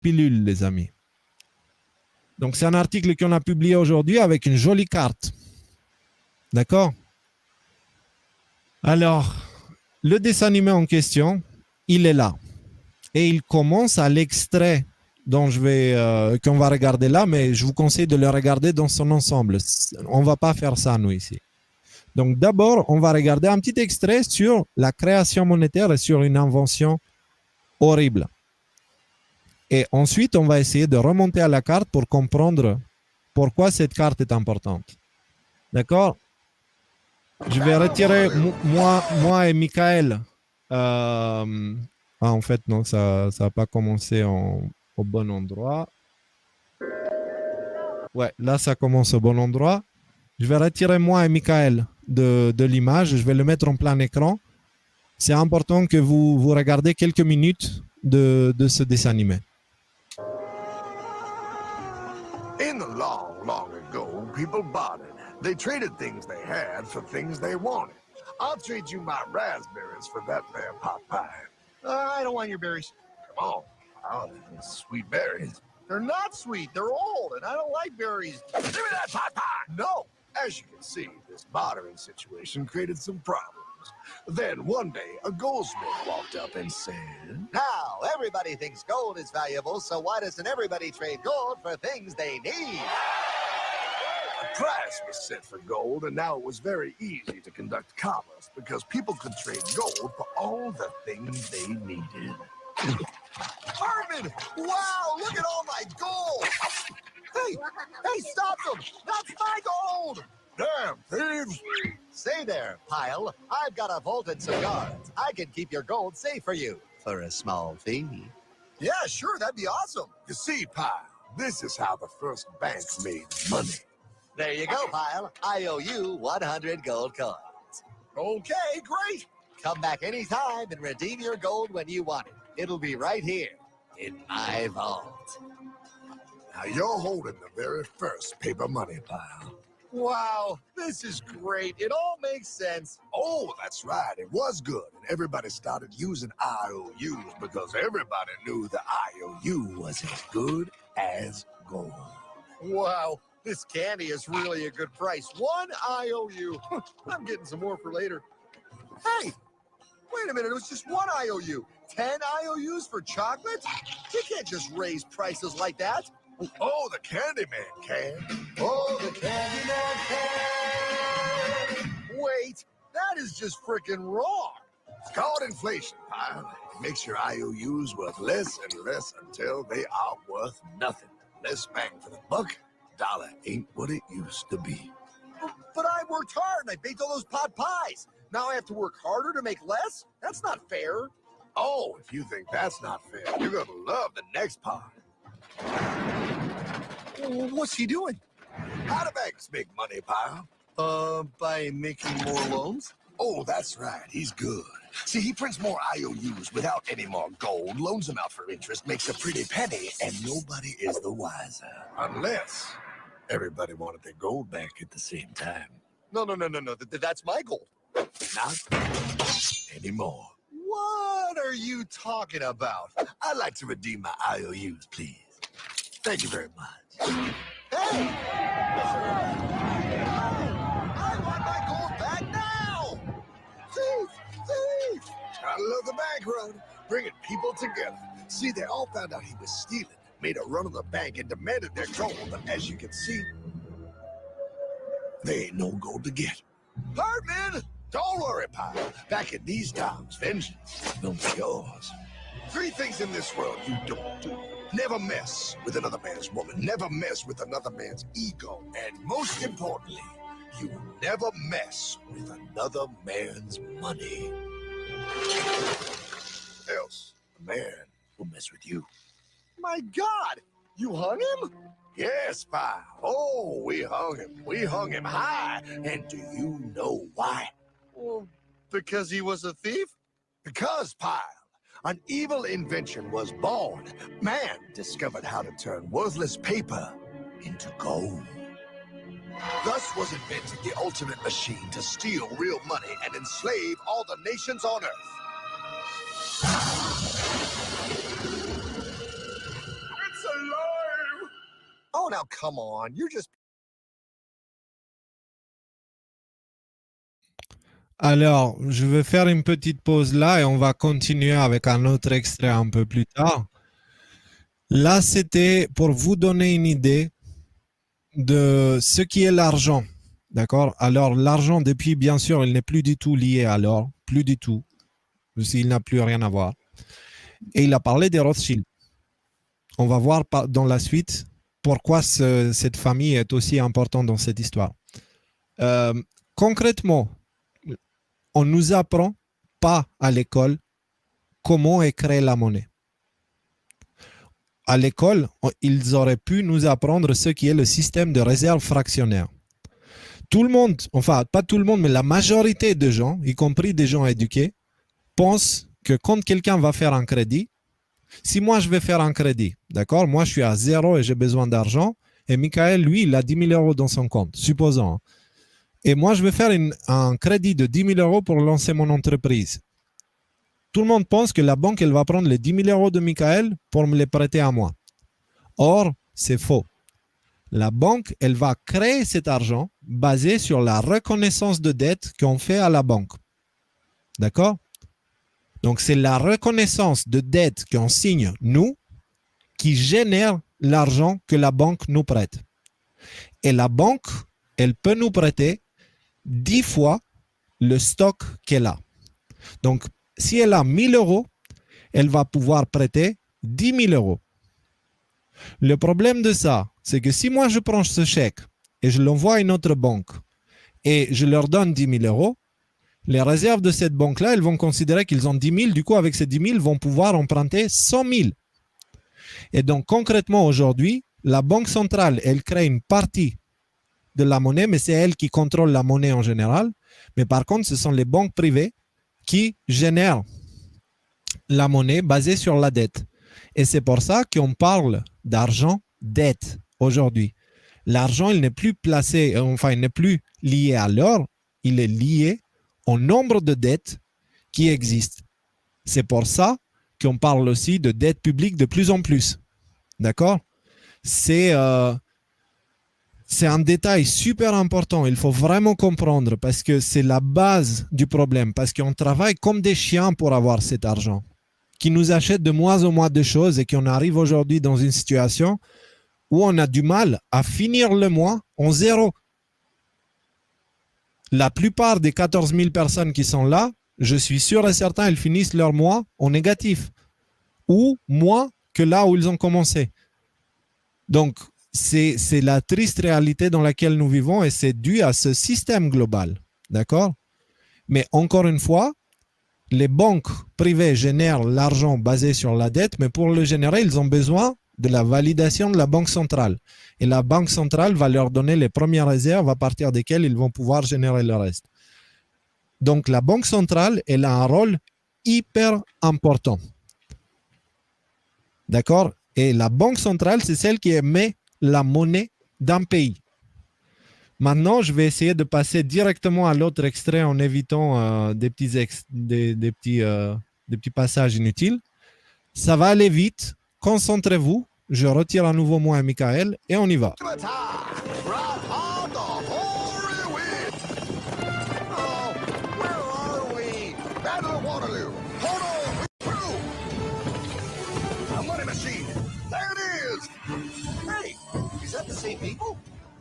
pilule, les amis. Donc, c'est un article qu'on a publié aujourd'hui avec une jolie carte. D'accord? Alors, le dessin animé en question, il est là. Et il commence à l'extrait qu'on va regarder là, mais je vous conseille de le regarder dans son ensemble. On ne va pas faire ça, nous, ici. Donc, d'abord, on va regarder un petit extrait sur la création monétaire et sur une invention horrible. Et ensuite, on va essayer de remonter à la carte pour comprendre pourquoi cette carte est importante. D'accord? Je vais retirer moi et Michael. En fait, non, ça n'a pas commencé au bon endroit. Ouais, là, ça commence au bon endroit. Je vais retirer moi et Michael de l'image. Je vais le mettre en plein écran. C'est important que vous regardez quelques minutes de ce dessin animé. In the long, long ago, people bartered. They traded things they had for things they wanted. I'll trade you my raspberries for that there pot pie. I don't want your berries. Come on. Oh, sweet berries. They're not sweet. They're old, and I don't like berries. Give me that pot pie! No! As you can see, this bartering situation created some problems. Then one day, a goldsmith walked up and said, Now, everybody thinks gold is valuable, so why doesn't everybody trade gold for things they need? A price was set for gold, and now it was very easy to conduct commerce because people could trade gold for all the things they needed. Hartman! Wow, look at all my gold! Hey, stop them! That's my gold! Damn thieves! Say there, Pyle. I've got a vault and some guards. I can keep your gold safe for you for a small fee. Yeah, sure, that'd be awesome. You see, Pyle, this is how the first bank made money. There you go, Pyle. I owe you 100 gold coins. Okay, great. Come back anytime and redeem your gold when you want it. It'll be right here in my vault. Now you're holding the very first paper money, Pyle. Wow, this is great. It all makes sense. Oh, that's right. It was good. And everybody started using IOUs because everybody knew the IOU was as good as gold. Wow, this candy is really a good price. 1 IOU. I'm getting some more for later. Hey, wait a minute. It was just 1 IOU. 10 IOUs for chocolate? You can't just raise prices like that. Oh, the Candyman can. Oh, the Candyman can. Wait, that is just freaking wrong. It's called inflation, Pyle. It makes your IOUs worth less and less until they are worth nothing. Less bang for the buck. Dollar ain't what it used to be. But I worked hard and I baked all those pot pies. Now I have to work harder to make less? That's not fair. Oh, if you think that's not fair, you're gonna love the next part. What's he doing? How do banks make money, Pyle? By making more loans? Oh, that's right. He's good. See, he prints more IOUs without any more gold, loans them out for interest, makes a pretty penny, and nobody is the wiser. Unless everybody wanted their gold back at the same time. No. That's my gold. Not anymore. What are you talking about? I'd like to redeem my IOUs, please. Thank you very much. Hey! I want my gold back now! Thief! I love the bank run, bringing people together. See, they all found out he was stealing, made a run on the bank, and demanded their gold. But as you can see, there ain't no gold to get. Hartman! Don't worry, Pyle. Back in these times, vengeance will be yours. 3 things in this world you don't do. Never mess with another man's woman. Never mess with another man's ego. And most importantly, you never mess with another man's money. Else, the man will mess with you. My God! You hung him? Yes, Pyle. Oh, we hung him. We hung him high. And do you know why? Well, because he was a thief? Because, Pyle, an evil invention was born. Man discovered how to turn worthless paper into gold. Thus was invented the ultimate machine to steal real money and enslave all the nations on Earth. now, come on. You're just Alors, je vais faire une petite pause là et on va continuer avec un autre extrait un peu plus tard. Là, c'était pour vous donner une idée de ce qui est l'argent. D'accord? Alors, l'argent, depuis, bien sûr, il n'est plus du tout lié à l'or. Plus du tout. Il n'a plus rien à voir. Et il a parlé des Rothschild. On va voir dans la suite pourquoi cette famille est aussi importante dans cette histoire. Concrètement, on ne nous apprend pas à l'école comment est créée la monnaie. À l'école, ils auraient pu nous apprendre ce qui est le système de réserve fractionnaire. Tout le monde, enfin pas tout le monde, mais la majorité des gens, y compris des gens éduqués, pensent que quand quelqu'un va faire un crédit, si moi je vais faire un crédit, d'accord, moi je suis à 0 et j'ai besoin d'argent, et Michael, lui, il a 10 000 euros dans son compte, supposons. Et moi je vais faire un crédit de 10 000 euros pour lancer mon entreprise. Tout le monde pense que la banque, elle va prendre les 10 000 euros de Michael pour me les prêter à moi. Or, c'est faux. La banque, elle va créer cet argent basé sur la reconnaissance de dette qu'on fait à la banque. D'accord? Donc, c'est la reconnaissance de dette qu'on signe, nous, qui génère l'argent que la banque nous prête. Et la banque, elle peut nous prêter 10 fois le stock qu'elle a. Donc, si elle a 1 000 euros, elle va pouvoir prêter 10 000 euros. Le problème de ça, c'est que si moi je prends ce chèque et je l'envoie à une autre banque et je leur donne 10 000 euros, les réserves de cette banque-là, elles vont considérer qu'ils ont 10 000. Du coup, avec ces 10 000, ils vont pouvoir emprunter 100 000. Et donc, concrètement, aujourd'hui, la Banque centrale, elle crée une partie de la monnaie, mais c'est elle qui contrôle la monnaie en général. Mais par contre, ce sont les banques privées qui génèrent la monnaie basée sur la dette. Et c'est pour ça qu'on parle d'argent-dette aujourd'hui. L'argent, il n'est plus placé, enfin, il n'est plus lié à l'or, il est lié au nombre de dettes qui existent. C'est pour ça qu'on parle aussi de dette publique de plus en plus. D'accord? C'est un détail super important. Il faut vraiment comprendre parce que c'est la base du problème. Parce qu'on travaille comme des chiens pour avoir cet argent, qui nous achète de moins en moins de choses et qu'on arrive aujourd'hui dans une situation où on a du mal à finir le mois en zéro. La plupart des 14 000 personnes qui sont là, je suis sûr et certain, ils finissent leur mois en négatif ou moins que là où ils ont commencé. Donc, c'est la triste réalité dans laquelle nous vivons et c'est dû à ce système global. D'accord? Mais encore une fois, les banques privées génèrent l'argent basé sur la dette, mais pour le générer, ils ont besoin de la validation de la Banque centrale. Et la Banque centrale va leur donner les premières réserves à partir desquelles ils vont pouvoir générer le reste. Donc, la Banque centrale, elle a un rôle hyper important. D'accord? Et la Banque centrale, c'est celle qui émet la monnaie d'un pays. Maintenant, je vais essayer de passer directement à l'autre extrait en évitant des petits passages inutiles. Ça va aller vite. Concentrez-vous. Je retire à nouveau moi et Michael et on y va.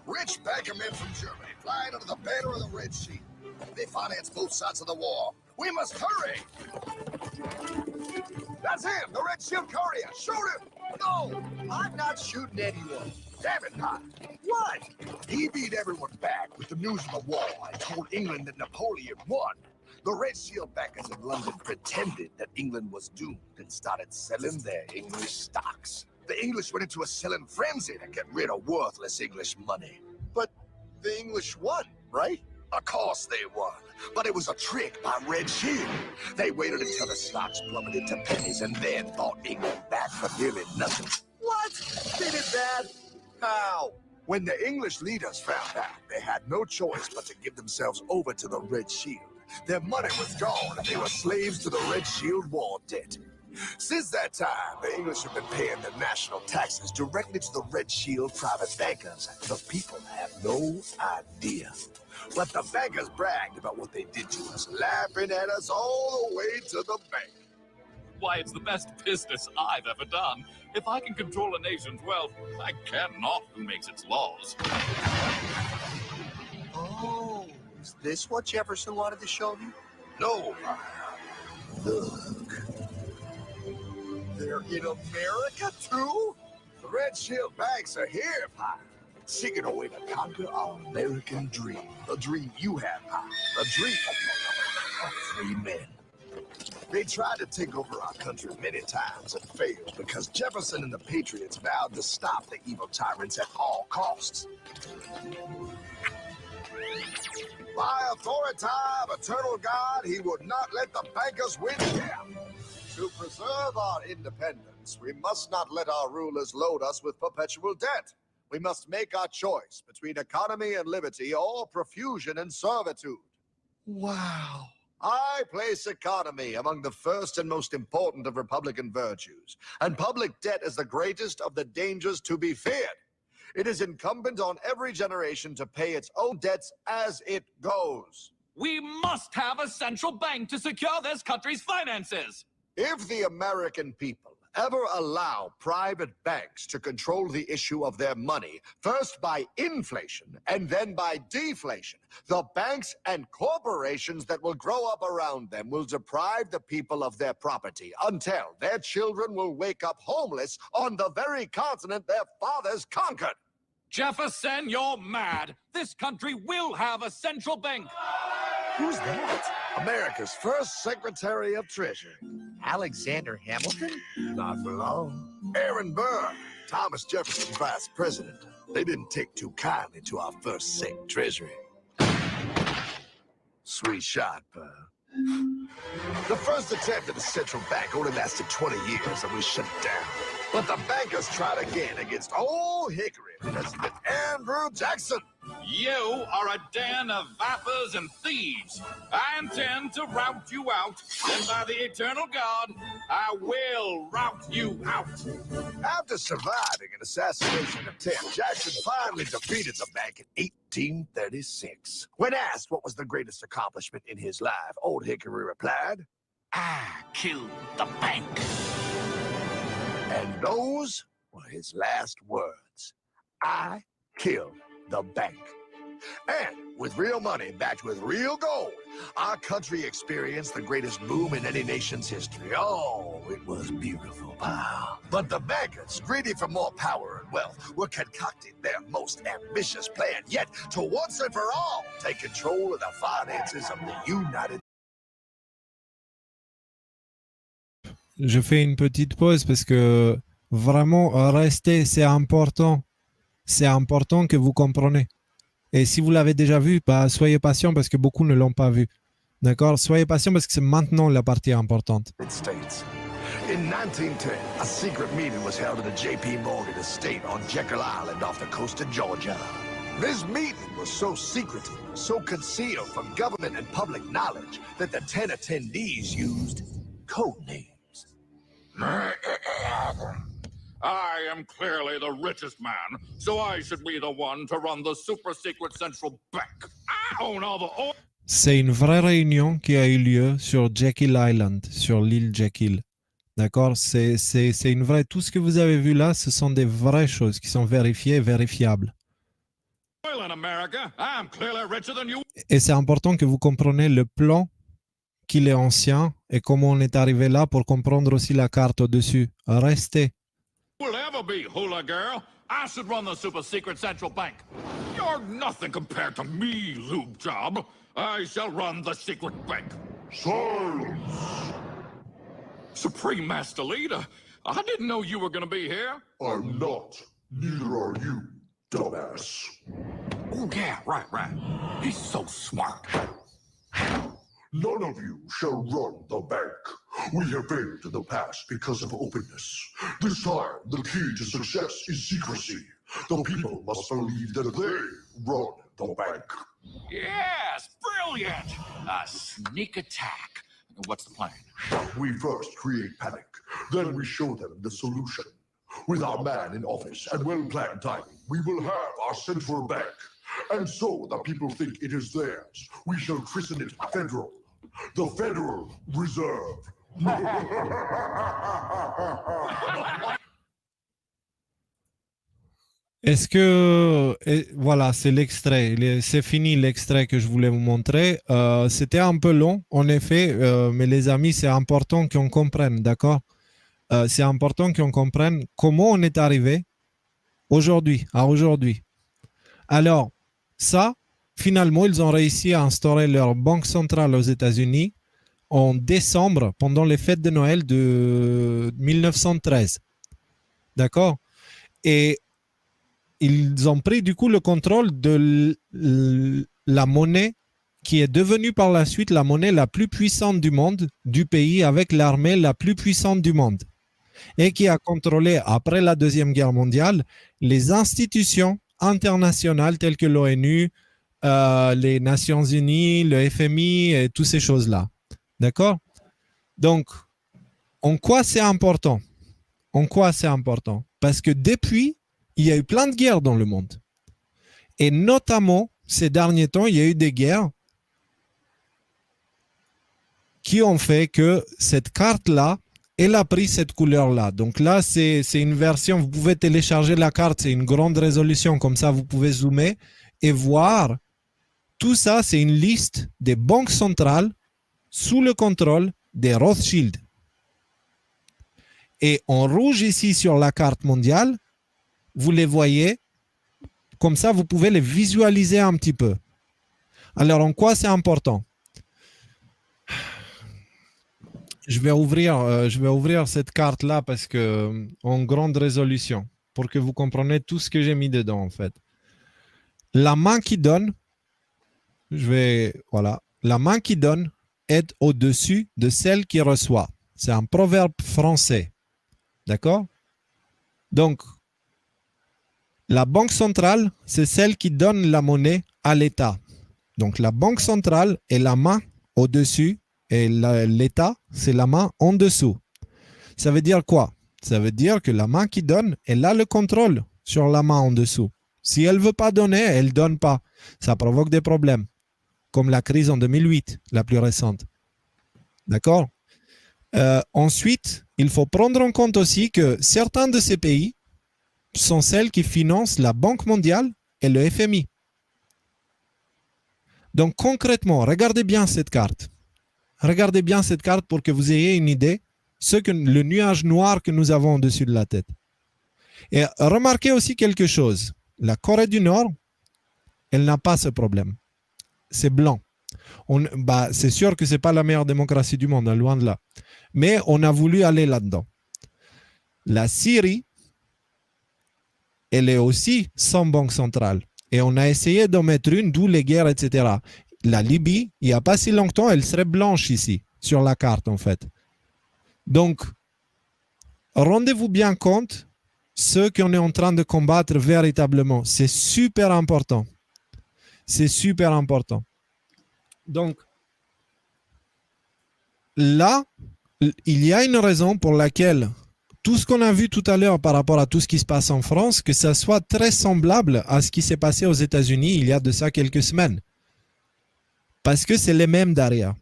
Rich banker men from Germany flying under the banner of the Red Sea. They finance both sides of the war. We must hurry! That's him, the Red Shield courier. Shoot him! No, I'm not shooting anyone. Damn it, not. What? He beat everyone back with the news of the war and told England that Napoleon won. The Red Shield backers in London pretended that England was doomed and started selling their English stocks. The English went into a selling frenzy to get rid of worthless English money. But the English won, right? Of course they won. But it was a trick by Red Shield. They waited until the stocks plummeted to pennies and then bought England back for nearly nothing. What? They did that? How? When the English leaders found out, they had no choice but to give themselves over to the Red Shield. Their money was gone and they were slaves to the Red Shield war debt. Since that time, the English have been paying their national taxes directly to the Red Shield private bankers. The people have no idea. But the bankers bragged about what they did to us, laughing at us all the way to the bank. Why, it's the best business I've ever done. If I can control a nation's wealth, I care not who makes its laws. Oh, is this what Jefferson wanted to show me? No. Look. They're in America, too? The Red Shield banks are here, Pie. Seeking a way to conquer our American dream. The dream you have, Pie. The dream of free men. They tried to take over our country many times and failed because Jefferson and the Patriots vowed to stop the evil tyrants at all costs. By authority of eternal God, he would not let the bankers win again. To preserve our independence, we must not let our rulers load us with perpetual debt. We must make our choice between economy and liberty or profusion and servitude. Wow. I place economy among the first and most important of Republican virtues, and public debt is the greatest of the dangers to be feared. It is incumbent on every generation to pay its own debts as it goes. We must have a central bank to secure this country's finances. If the American people ever allow private banks to control the issue of their money, first by inflation and then by deflation, the banks and corporations that will grow up around them will deprive the people of their property until their children will wake up homeless on the very continent their fathers conquered. Jefferson, you're mad. This country will have a central bank. Who's that? America's first Secretary of Treasury. Alexander Hamilton? Not for long. Aaron Burr, Thomas Jefferson's vice president. They didn't take too kindly to our first Sec Treasury. Sweet shot, Burr. The first attempt at a central bank only lasted 20 years and we shut it down. But the bankers tried again against Old Hickory, President Andrew Jackson. You are a den of vipers and thieves. I intend to rout you out, and by the eternal God, I will rout you out. After surviving an assassination attempt, Jackson finally defeated the bank in 1836. When asked what was the greatest accomplishment in his life, Old Hickory replied, I killed the bank. and those were his last words. I killed the bank. And with real money backed with real gold, our country experienced the greatest boom in any nation's history. Oh, it was beautiful, pal. But the bankers, greedy for more power and wealth, were concocting their most ambitious plan yet to once and for all take control of the finances of the United States. Je fais une petite pause parce que vraiment, restez, c'est important. C'est important que vous compreniez. Et si vous l'avez déjà vu, bah, soyez patient parce que beaucoup ne l'ont pas vu. D'accord? Soyez patient parce que c'est maintenant la partie importante. States. In 1910, a secret meeting was held at the J.P. Morgan estate on Jekyll Island off the coast of Georgia. This meeting was so secretive, so concealed from government and public knowledge that the 10 attendees used code names. I am clearly the richest man, so I should be the one to run the super secret central bank. I own all the oil. C'est une vraie réunion qui a eu lieu sur Jekyll Island, sur l'île Jekyll. D'accord? C'est une vraie... Tout ce que vous avez vu là, ce sont des vraies choses qui sont vérifiées et vérifiables. In America, I'm clearly richer than you. Et c'est important que vous compreniez le plan, qu'il est ancien, et comment on est arrivé là pour comprendre aussi la carte au-dessus. Restez. Will ever be, hula girl. I should run the super secret central bank. You're nothing compared to me, lube job. I shall run the secret bank. Silence! Supreme Master Leader, I didn't know you were gonna be here. I'm not. Neither are you, dumbass. Oh yeah, right. He's so smart. None of you shall run the bank. We have failed in the past because of openness. This time, the key to success is secrecy. The people must believe that they run the bank. Yes, brilliant. A sneak attack. What's the plan? We first create panic, then we show them the solution. With our man in office and well-planned timing, we will have our central bank. And so the people think it is theirs. We shall christen it Federal. The Federal Reserve. Est-ce que... voilà, c'est l'extrait. C'est fini l'extrait que je voulais vous montrer. C'était un peu long, en effet, mais les amis, c'est important qu'on comprenne, d'accord? C'est important qu'on comprenne comment on est arrivé aujourd'hui, à aujourd'hui. Alors, ça, finalement, ils ont réussi à instaurer leur banque centrale aux États-Unis en décembre, pendant les fêtes de Noël de 1913. D'accord? Et ils ont pris du coup le contrôle de la monnaie qui est devenue par la suite la monnaie la plus puissante du monde, du pays avec l'armée la plus puissante du monde, et qui a contrôlé, après la Deuxième Guerre mondiale, les institutions internationales telles que l'ONU, les Nations Unies, le FMI et toutes ces choses-là. D'accord? Donc, en quoi c'est important? En quoi c'est important? Parce que depuis, il y a eu plein de guerres dans le monde. Et notamment, ces derniers temps, il y a eu des guerres qui ont fait que cette carte-là, elle a pris cette couleur-là. Donc là, c'est une version, vous pouvez télécharger la carte, c'est une grande résolution, comme ça vous pouvez zoomer et voir. Tout ça, c'est une liste des banques centrales sous le contrôle des Rothschild. Et en rouge ici sur la carte mondiale, vous les voyez, comme ça vous pouvez les visualiser un petit peu. Alors en quoi c'est important? Je vais ouvrir cette carte-là parce que en grande résolution, pour que vous compreniez tout ce que j'ai mis dedans en fait. La main qui donne, la main qui donne est au-dessus de celle qui reçoit. C'est un proverbe français. D'accord? Donc, la banque centrale, c'est celle qui donne la monnaie à l'État. Donc, la banque centrale est la main au-dessus et l'État, c'est la main en dessous. Ça veut dire quoi? Ça veut dire que la main qui donne, elle a le contrôle sur la main en dessous. Si elle ne veut pas donner, elle ne donne pas. Ça provoque des problèmes, comme la crise en 2008, la plus récente. D'accord? Ensuite, il faut prendre en compte aussi que certains de ces pays sont celles qui financent la Banque mondiale et le FMI. Donc concrètement, regardez bien cette carte. Regardez bien cette carte pour que vous ayez une idée le nuage noir que nous avons au-dessus de la tête. Et remarquez aussi quelque chose. La Corée du Nord, elle n'a pas ce problème. C'est blanc. C'est sûr que ce n'est pas la meilleure démocratie du monde, loin de là. Mais on a voulu aller là-dedans. La Syrie, elle est aussi sans banque centrale. Et on a essayé d'en mettre une, d'où les guerres, etc. La Libye, il n'y a pas si longtemps, elle serait blanche ici, sur la carte en fait. Donc, rendez-vous bien compte ce qu'on est en train de combattre véritablement. C'est super important. C'est super important. Donc, là, il y a une raison pour laquelle tout ce qu'on a vu tout à l'heure par rapport à tout ce qui se passe en France, que ça soit très semblable à ce qui s'est passé aux États-Unis il y a de ça quelques semaines. Parce que c'est les mêmes derrière.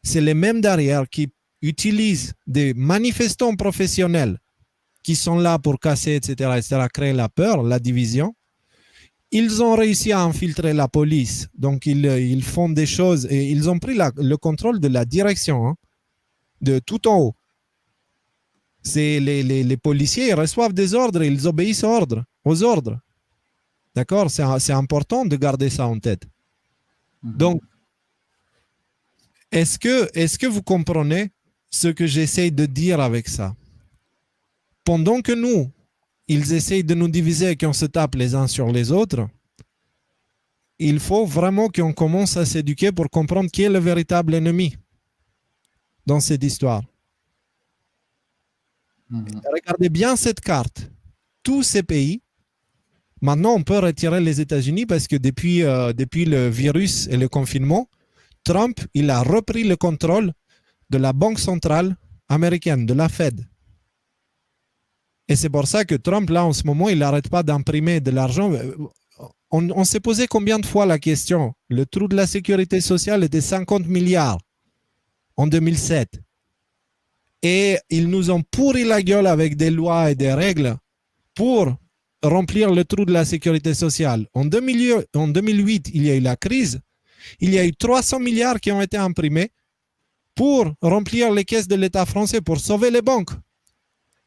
C'est les mêmes derrière qui utilisent des manifestants professionnels qui sont là pour casser, etc., créer la peur, la division. Ils ont réussi à infiltrer la police. Donc, ils font des choses et ils ont pris le contrôle de la direction, de tout en haut. Les policiers reçoivent des ordres et ils obéissent aux ordres. D'accord? C'est important de garder ça en tête. Donc, est-ce que vous comprenez ce que j'essaye de dire avec ça? Pendant que nous, ils essayent de nous diviser et qu'on se tape les uns sur les autres, il faut vraiment qu'on commence à s'éduquer pour comprendre qui est le véritable ennemi dans cette histoire. Regardez bien cette carte. Tous ces pays, maintenant on peut retirer les États-Unis parce que depuis le virus et le confinement, Trump, il a repris le contrôle de la Banque centrale américaine, de la Fed. Et c'est pour ça que Trump, là, en ce moment, il n'arrête pas d'imprimer de l'argent. On s'est posé combien de fois la question? Le trou de la sécurité sociale était 50 milliards en 2007. Et ils nous ont pourri la gueule avec des lois et des règles pour remplir le trou de la sécurité sociale. En 2008, il y a eu la crise. Il y a eu 300 milliards qui ont été imprimés pour remplir les caisses de l'État français, pour sauver les banques.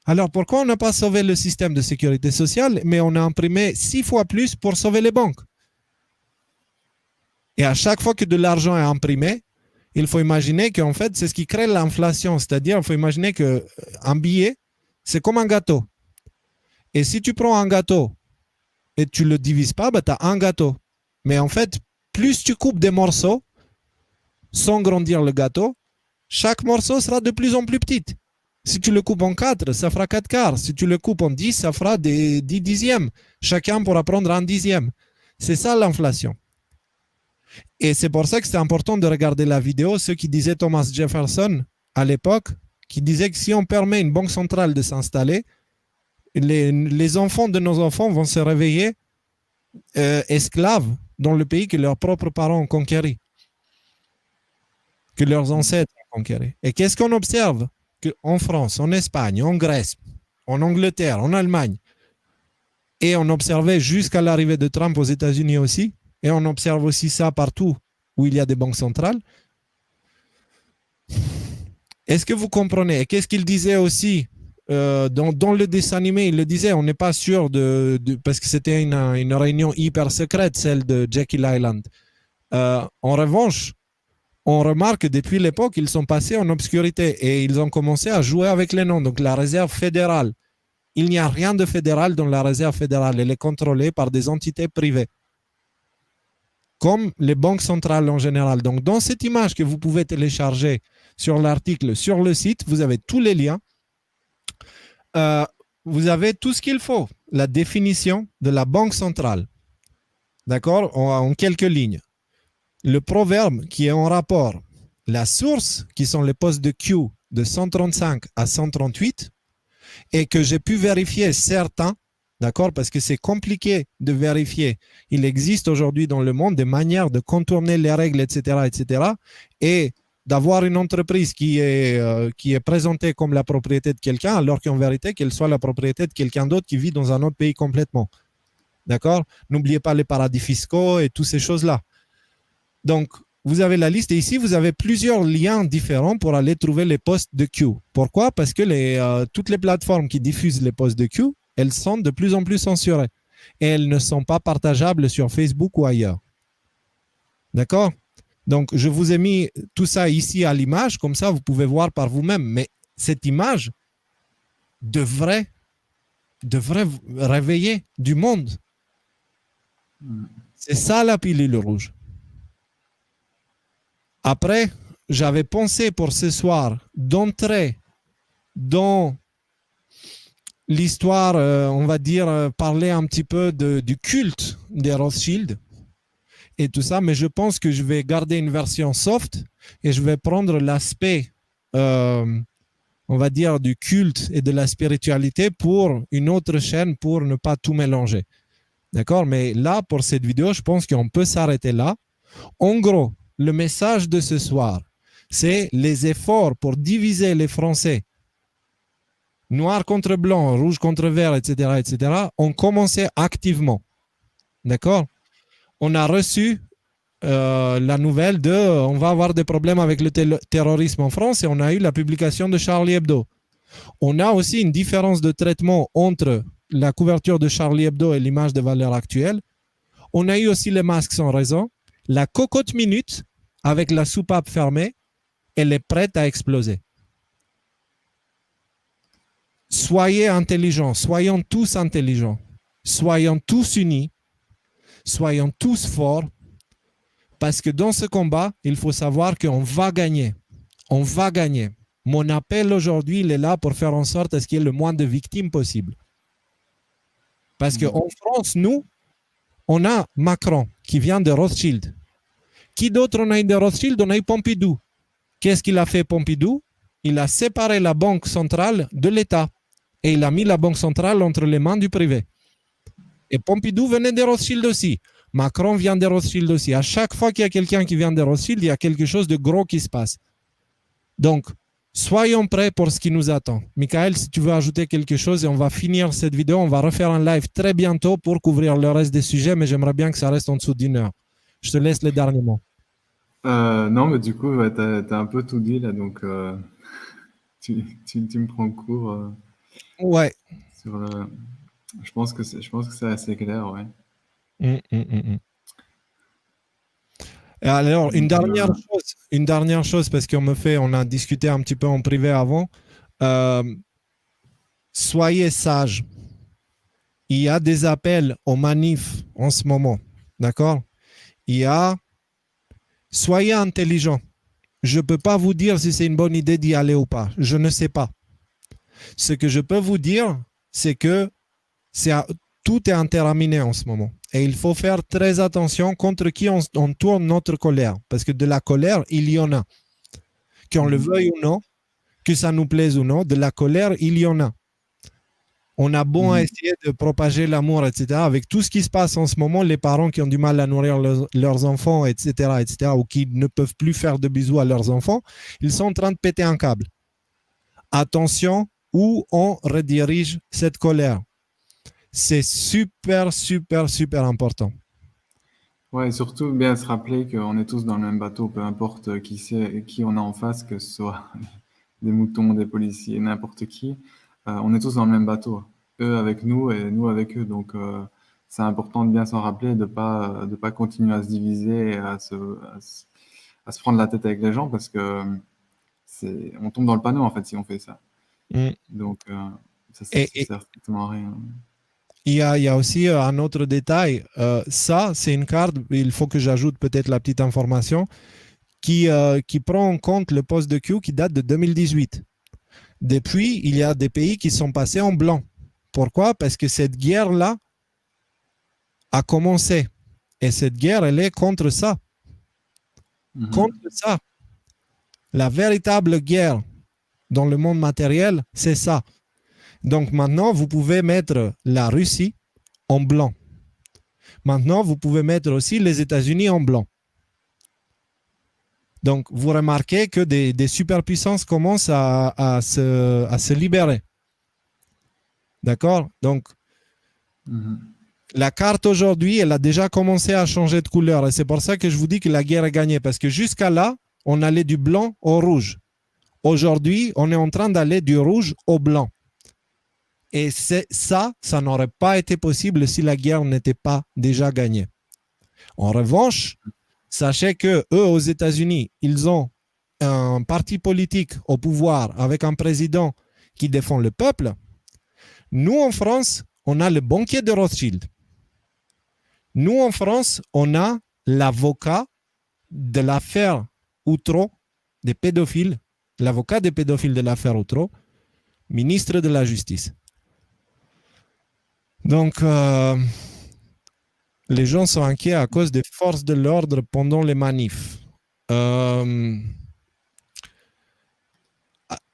Alors pourquoi on n'a pas sauvé le système de sécurité sociale, mais on a imprimé 6 fois plus pour sauver les banques? Et à chaque fois que de l'argent est imprimé, il faut imaginer qu'en fait, c'est ce qui crée l'inflation. C'est-à-dire, il faut imaginer qu'un billet, c'est comme un gâteau. Et si tu prends un gâteau et tu ne le divises pas, tu as un gâteau. Mais en fait, plus tu coupes des morceaux sans grandir le gâteau, chaque morceau sera de plus en plus petit. Si tu le coupes en 4, ça fera 4 quarts. Si tu le coupes en 10, ça fera des 10 dixièmes. Chacun pourra prendre un dixième. C'est ça l'inflation. Et c'est pour ça que c'est important de regarder la vidéo. Ce qui disait Thomas Jefferson à l'époque, qui disait que si on permet à une banque centrale de s'installer, les enfants de nos enfants vont se réveiller esclaves dans le pays que leurs propres parents ont conquéri, que leurs ancêtres ont conquéri. Et qu'est-ce qu'on observe? En France, en Espagne, en Grèce, en Angleterre, en Allemagne, et on observait jusqu'à l'arrivée de Trump aux États-Unis aussi, et on observe aussi ça partout où il y a des banques centrales. Est-ce que vous comprenez? Et qu'est-ce qu'il disait aussi dans le dessin animé? Il le disait, on n'est pas sûr parce que c'était une réunion hyper secrète, celle de Jekyll Island. En revanche, on remarque que depuis l'époque, ils sont passés en obscurité et ils ont commencé à jouer avec les noms. Donc la réserve fédérale, il n'y a rien de fédéral dans la réserve fédérale. Elle est contrôlée par des entités privées, comme les banques centrales en général. Donc dans cette image que vous pouvez télécharger sur l'article, sur le site, vous avez tous les liens. Vous avez tout ce qu'il faut. La définition de la banque centrale. D'accord? En quelques lignes. Le proverbe qui est en rapport, la source qui sont les postes de Q de 135 à 138 et que j'ai pu vérifier certains, d'accord, parce que c'est compliqué de vérifier. Il existe aujourd'hui dans le monde des manières de contourner les règles, etc., etc., et d'avoir une entreprise qui est présentée comme la propriété de quelqu'un alors qu'en vérité qu'elle soit la propriété de quelqu'un d'autre qui vit dans un autre pays complètement. D'accord? N'oubliez pas les paradis fiscaux et toutes ces choses-là. Donc, vous avez la liste et ici, vous avez plusieurs liens différents pour aller trouver les posts de Q. Pourquoi? Parce que toutes les plateformes qui diffusent les posts de Q, elles sont de plus en plus censurées et elles ne sont pas partageables sur Facebook ou ailleurs. D'accord? Donc, je vous ai mis tout ça ici à l'image, comme ça, vous pouvez voir par vous-même. Mais cette image devrait réveiller du monde. C'est ça la pilule rouge. Après, j'avais pensé pour ce soir d'entrer dans l'histoire, on va dire, parler un petit peu du culte des Rothschild et tout ça, mais je pense que je vais garder une version soft et je vais prendre l'aspect, on va dire, du culte et de la spiritualité pour une autre chaîne pour ne pas tout mélanger. D'accord? Mais là, pour cette vidéo, je pense qu'on peut s'arrêter là. En gros, le message de ce soir, c'est les efforts pour diviser les Français, noir contre blanc, rouge contre vert, etc., etc., ont commencé activement. D'accord? On a reçu la nouvelle on va avoir des problèmes avec le terrorisme en France et on a eu la publication de Charlie Hebdo. On a aussi une différence de traitement entre la couverture de Charlie Hebdo et l'image de valeur actuelle. On a eu aussi les masques sans raison. La cocotte minute, avec la soupape fermée, elle est prête à exploser. Soyez intelligents, soyons tous intelligents, soyons tous unis, soyons tous forts, parce que dans ce combat, il faut savoir qu'on va gagner. On va gagner. Mon appel aujourd'hui, il est là pour faire en sorte à ce qu'il y ait le moins de victimes possible. Parce qu'en France, nous, on a Macron qui vient de Rothschild. Qui d'autre on a eu de Rothschild? On a eu Pompidou. Qu'est-ce qu'il a fait Pompidou? Il a séparé la banque centrale de l'État et il a mis la banque centrale entre les mains du privé. Et Pompidou venait des Rothschild aussi. Macron vient des Rothschild aussi. À chaque fois qu'il y a quelqu'un qui vient des Rothschild, il y a quelque chose de gros qui se passe. Donc, soyons prêts pour ce qui nous attend. Michael, si tu veux ajouter quelque chose, et on va finir cette vidéo, on va refaire un live très bientôt pour couvrir le reste des sujets, mais j'aimerais bien que ça reste en dessous d'1 heure. Je te laisse les derniers mots. Non, mais du coup, ouais, t'as un peu tout dit là, donc tu me prends le cours Ouais. sur le... Je pense que c'est assez clair, ouais. Et alors, une dernière chose, parce on a discuté un petit peu en privé avant. Soyez sages. Il y a des appels aux manifs en ce moment, d'accord? Soyez intelligents. Je ne peux pas vous dire si c'est une bonne idée d'y aller ou pas. Je ne sais pas. Ce que je peux vous dire, c'est que tout est interaminé en ce moment. Et il faut faire très attention contre qui on tourne notre colère. Parce que de la colère, il y en a. Qu'on le veuille ou non, que ça nous plaise ou non, de la colère, il y en a. On a beau essayer de propager l'amour, etc. Avec tout ce qui se passe en ce moment, les parents qui ont du mal à nourrir leurs enfants, etc., ou qui ne peuvent plus faire de bisous à leurs enfants, ils sont en train de péter un câble. Attention où on redirige cette colère. C'est super, super, super important. Ouais, et surtout bien se rappeler qu'on est tous dans le même bateau, peu importe qui on a en face, que ce soit des moutons, des policiers, n'importe qui. On est tous dans le même bateau. Eux avec nous et nous avec eux. Donc, c'est important de bien s'en rappeler, de pas continuer à se diviser et à se prendre la tête avec les gens parce que on tombe dans le panneau en fait si on fait ça. Donc, ça sert strictement à rien. Il y a aussi un autre détail. Ça, c'est une carte, il faut que j'ajoute peut-être la petite information, qui prend en compte le poste de Q qui date de 2018. Depuis, il y a des pays qui sont passés en blanc. Pourquoi? Parce que cette guerre-là a commencé. Et cette guerre, elle est contre ça. Contre ça. La véritable guerre dans le monde matériel, c'est ça. Donc maintenant, vous pouvez mettre la Russie en blanc. Maintenant, vous pouvez mettre aussi les États-Unis en blanc. Donc, vous remarquez que des superpuissances commencent à se libérer. D'accord? Donc, la carte aujourd'hui, elle a déjà commencé à changer de couleur. Et c'est pour ça que je vous dis que la guerre est gagnée. Parce que jusqu'à là, on allait du blanc au rouge. Aujourd'hui, on est en train d'aller du rouge au blanc. Et ça n'aurait pas été possible si la guerre n'était pas déjà gagnée. En revanche, sachez que eux, aux États-Unis, ils ont un parti politique au pouvoir avec un président qui défend le peuple. Nous, en France, on a le banquier de Rothschild. Nous, en France, on a l'avocat de l'affaire Outreau, des pédophiles, l'avocat des pédophiles de l'affaire Outreau, ministre de la Justice. Donc, les gens sont inquiets à cause des forces de l'ordre pendant les manifs.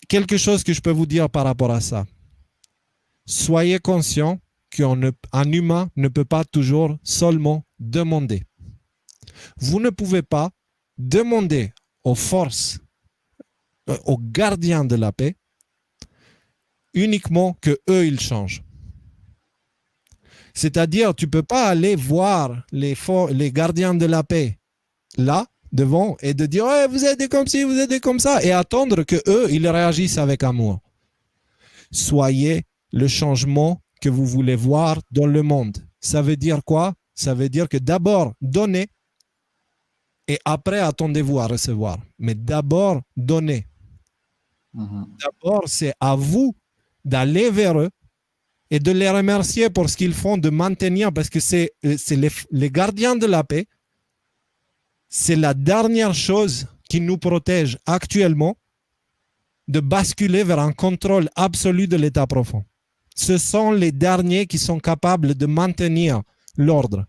Quelque chose que je peux vous dire par rapport à ça. Soyez conscients qu'un humain ne peut pas toujours seulement demander. Vous ne pouvez pas demander aux forces, aux gardiens de la paix, uniquement que eux ils changent. C'est-à-dire, tu ne peux pas aller voir les gardiens de la paix là, devant, et de dire hey, vous êtes comme ci, vous êtes comme ça, et attendre qu'eux, ils réagissent avec amour. Soyez le changement que vous voulez voir dans le monde. Ça veut dire quoi? Ça veut dire que d'abord, donnez, et après, attendez-vous à recevoir. Mais d'abord, donnez. D'abord, c'est à vous d'aller vers eux et de les remercier pour ce qu'ils font, de maintenir, parce que c'est les gardiens de la paix, c'est la dernière chose qui nous protège actuellement de basculer vers un contrôle absolu de l'état profond. Ce sont les derniers qui sont capables de maintenir l'ordre.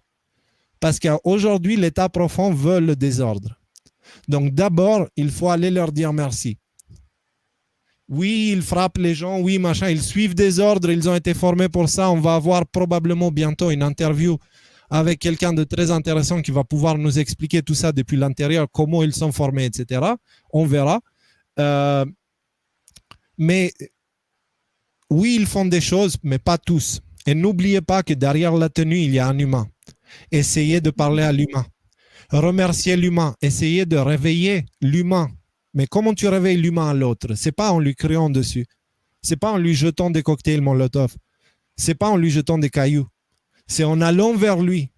Parce qu'aujourd'hui, l'état profond veut le désordre. Donc d'abord, il faut aller leur dire merci. Oui, ils frappent les gens, oui, machin, ils suivent des ordres, ils ont été formés pour ça. On va avoir probablement bientôt une interview avec quelqu'un de très intéressant qui va pouvoir nous expliquer tout ça depuis l'intérieur, comment ils sont formés, etc. On verra. Mais oui, ils font des choses, mais pas tous. Et n'oubliez pas que derrière la tenue, il y a un humain. Essayez de parler à l'humain. Remerciez l'humain. Essayez de réveiller l'humain. Mais comment tu réveilles l'humain à l'autre? C'est pas en lui criant dessus. C'est pas en lui jetant des cocktails Molotov. C'est pas en lui jetant des cailloux. C'est en allant vers lui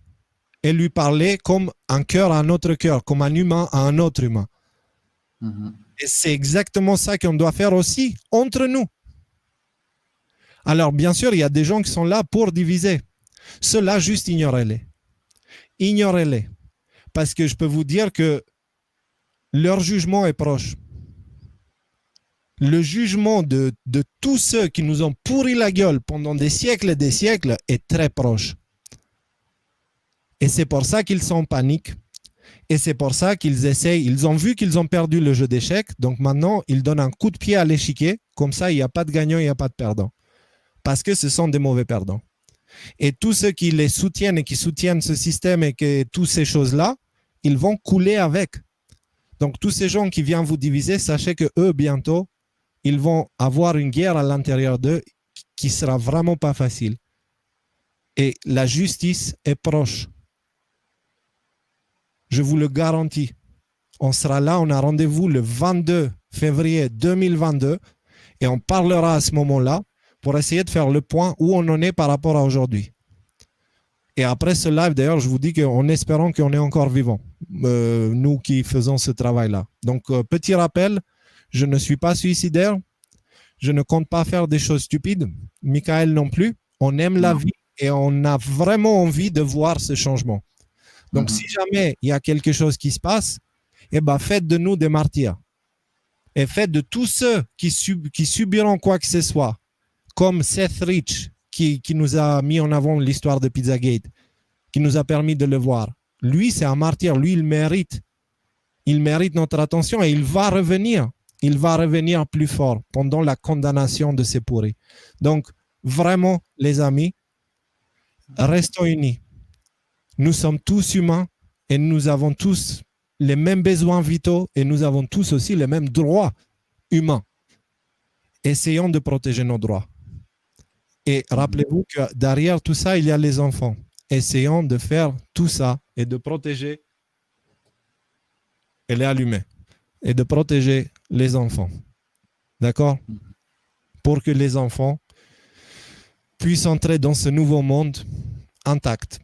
et lui parler comme un cœur à un autre cœur, comme un humain à un autre humain. Et c'est exactement ça qu'on doit faire aussi entre nous. Alors, bien sûr, il y a des gens qui sont là pour diviser. Ceux-là, juste ignorez-les. Ignorez-les. Parce que je peux vous dire que leur jugement est proche. Le jugement de tous ceux qui nous ont pourri la gueule pendant des siècles et des siècles est très proche. Et c'est pour ça qu'ils sont en panique. Et c'est pour ça qu'ils essayent. Ils ont vu qu'ils ont perdu le jeu d'échecs. Donc maintenant, ils donnent un coup de pied à l'échiquier. Comme ça, il n'y a pas de gagnant, il n'y a pas de perdant. Parce que ce sont des mauvais perdants. Et tous ceux qui les soutiennent et qui soutiennent ce système et que toutes ces choses-là, ils vont couler avec. Donc tous ces gens qui viennent vous diviser, sachez que eux, bientôt, ils vont avoir une guerre à l'intérieur d'eux qui sera vraiment pas facile. Et la justice est proche. Je vous le garantis. On sera là, on a rendez-vous le 22 février 2022 et on parlera à ce moment-là pour essayer de faire le point où on en est par rapport à aujourd'hui. Et après ce live, d'ailleurs, je vous dis qu'en espérant qu'on est encore vivants, nous qui faisons ce travail-là. Donc, petit rappel, je ne suis pas suicidaire, je ne compte pas faire des choses stupides, Michael non plus, on aime la vie et on a vraiment envie de voir ce changement. Donc, si jamais il y a quelque chose qui se passe, eh ben, faites de nous des martyrs. Et faites de tous ceux qui subiront quoi que ce soit, comme Seth Rich, qui nous a mis en avant l'histoire de Pizzagate, qui nous a permis de le voir. Lui, c'est un martyr. Lui, il mérite. Il mérite notre attention et il va revenir. Il va revenir plus fort pendant la condamnation de ces pourris. Donc, vraiment, les amis, restons unis. Nous sommes tous humains et nous avons tous les mêmes besoins vitaux et nous avons tous aussi les mêmes droits humains. Essayons de protéger nos droits. Et rappelez-vous que derrière tout ça, il y a les enfants. Essayons de faire tout ça et de protéger, elle est allumée, et de protéger les enfants. D'accord? Pour que les enfants puissent entrer dans ce nouveau monde intact.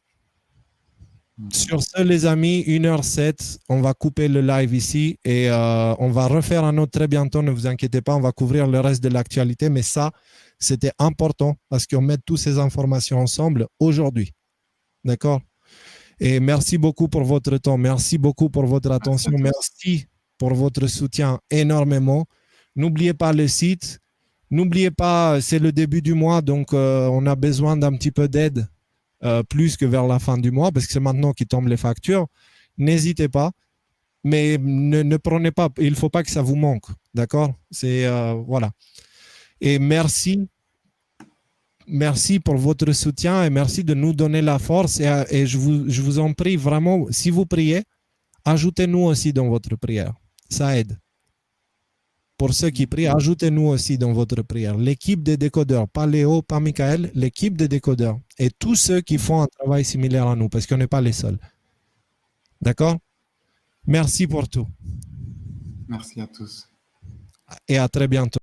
Sur ce, les amis, 1h07, on va couper le live ici et on va refaire un autre très bientôt, ne vous inquiétez pas, on va couvrir le reste de l'actualité, mais ça, c'était important parce qu'on met toutes ces informations ensemble aujourd'hui. D'accord? Et merci beaucoup pour votre temps, merci beaucoup pour votre attention, merci pour votre soutien énormément. N'oubliez pas le site, n'oubliez pas, c'est le début du mois, donc on a besoin d'un petit peu d'aide. Plus que vers la fin du mois, parce que c'est maintenant qu'ils tombent les factures. N'hésitez pas, mais ne prenez pas, il ne faut pas que ça vous manque, d'accord? C'est, voilà. Et merci pour votre soutien et merci de nous donner la force et je vous en prie vraiment, si vous priez, ajoutez-nous aussi dans votre prière, ça aide. Pour ceux qui prient, ajoutez-nous aussi dans votre prière. L'équipe des décodeurs, pas Léo, pas Michael, l'équipe des décodeurs. Et tous ceux qui font un travail similaire à nous, parce qu'on n'est pas les seuls. D'accord? Merci pour tout. Merci à tous. Et à très bientôt.